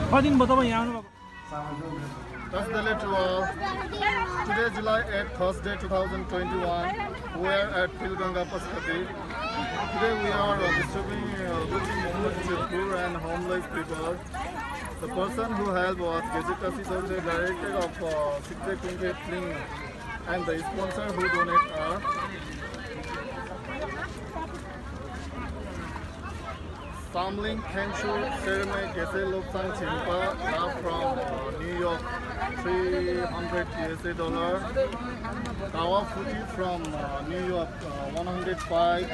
कति दिन भयो तपाईँ यहाँ आउनुभएको? Thursday to today July 8th, Thursday 2021. We are at Pilganga Paspati. Today we are distributing food to poor and homeless people. The person who helped was Gejitasi, the director of Sikte Kungke Kling, and the sponsor who donate are Samling Kenshu Serme Kese Lopsang Chimpa, now from New York, $300 USA. Kawa Fuji from New York, 105.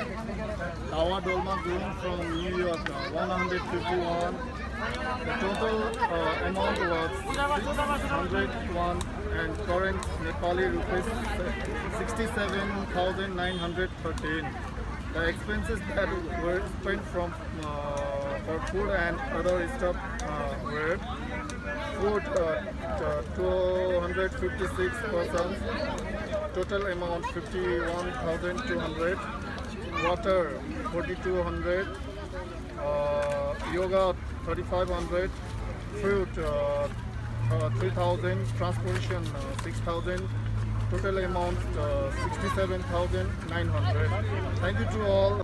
Kawa Dolma Gun from New York, 151. The total amount was 601 and current Nepali rupees 67,913. The expenses that were spent from for food and other stuff were food 256 persons, total amount 51,200, water 4,200, yoga 3,500, fruit 3,000, transportation 6,000. Total amount 67,900. Thank you to all.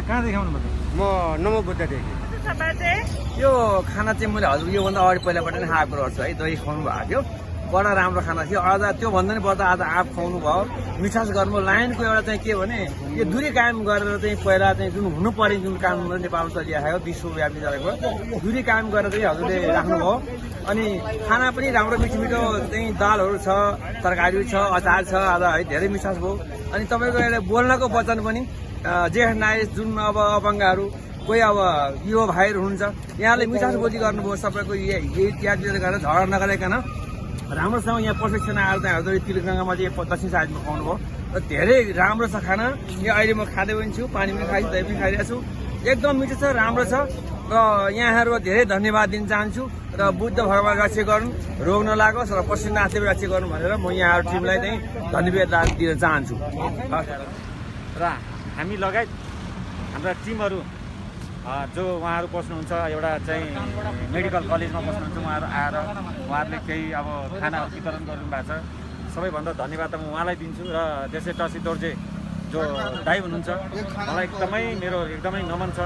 कहाँदेखि आउनुभएको? म नमोबुद्धदेखि। यो खाना चाहिँ मैले हजुर योभन्दा अगाडि पहिलाबाट नै खाएको गर्छु है। दही खुवाउनु भएको थियो, बडा राम्रो खाना थियो। आज त्योभन्दा नि बढ्दा आज आँप खुवाउनु भयो, मिठास गर्नु। लाइनको एउटा चाहिँ के भने यो दूरी कायम गरेर चाहिँ पहिला चाहिँ जुन हुनु पर्ने जुन काम नेपालमा चलिरहेको विश्वव्यापी चलेको दूरी कायम गरेर चाहिँ हजुरले राख्नुभयो। अनि खाना पनि राम्रो मिठो मिठो चाहिँ दालहरू छ, तरकारी छ, अचार छ, आज है धेरै मिठास भयो। अनि तपाईँको एउटा बोल्नको वचन पनि जेठ नायक जुन अब अपाङ्गहरू कोही अब युवा भाइहरू हुनुहुन्छ, यहाँले मिठास बोली गर्नुभयो। सबैको यही त्यागले गरेर झगडा नगरिकन राम्रोसँग यहाँ प्रशिक्षण आएर चाहिँ हजुर तिलगङ्गामा चाहिँ दक्षिण साइडमा खुवाउनु भयो र धेरै राम्रो छ खाना। यहाँ अहिले म खाँदै पनि छु, पानी पनि खाइछु, दही पनि खाइरहेको छु। एकदम मिठो छ, राम्रो छ र यहाँहरू धेरै धन्यवाद दिन चाहन्छु। र बुद्ध भगवान रक्षा गर्नु, रोग नलागोस् र पशुनाथले रक्षा गर्नु भनेर म यहाँहरू टिमलाई चाहिँ धन्यवाद दिन चाहन्छु। र हामी लगायत हाम्रा टिमहरू जो उहाँहरू बस्नुहुन्छ, एउटा चाहिँ मेडिकल कलेजमा बस्नुहुन्छ, उहाँहरू आएर उहाँहरूले केही अब खानाहरू वितरण गर्नुभएको छ। सबैभन्दा धन्यवाद त म उहाँलाई दिन्छु। र त्यसै टसी दोर्जे जो दाइ हुनुहुन्छ, मलाई एकदमै मेरो एकदमै नमन छ।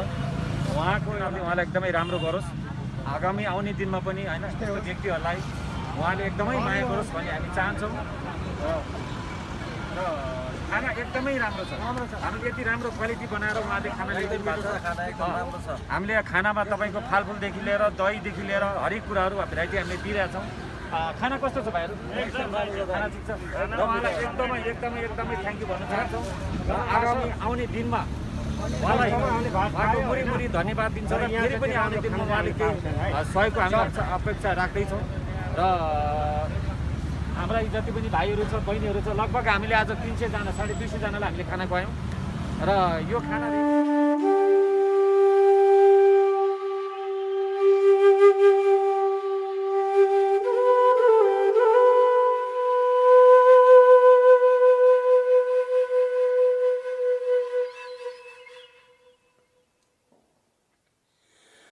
उहाँको नामले उहाँलाई एकदमै राम्रो गरोस्। आगामी आउने दिनमा पनि होइन यस्तो व्यक्तिहरूलाई उहाँले एकदमै माया गरोस् भन्ने हामी चाहन्छौँ। र खाना एकदमै राम्रो छ। हामीले यति राम्रो क्वालिटी बनाएर उहाँले खाना ल्याइदिनु भएको छ। हामीले खानामा तपाईँको फालफुलदेखि लिएर दहीदेखि लिएर हरेक कुराहरू भेराइटी हामीले दिइरहेछौँ। खाना कस्तो छ भाइहरू? खाना ठिक छ र उहाँलाई एकदमै एकदमै एकदमै थ्याङ्क यू भन्न चाहन्छौँ। र आगामी आउने दिनमा उहाँलाई उहाँको मुरी मुरी धन्यवाद दिन्छ र फेरि पनि आउने दिनमा उहाँले केही सहयोगको हामी अपेक्षा राख्दैछौँ। र हाम्रा जति पनि भाइहरू छ, बहिनीहरू छ, लगभग हामीले आज 300 जना 250 जनालाई हामीले खाना खुवायौँ। र यो खाना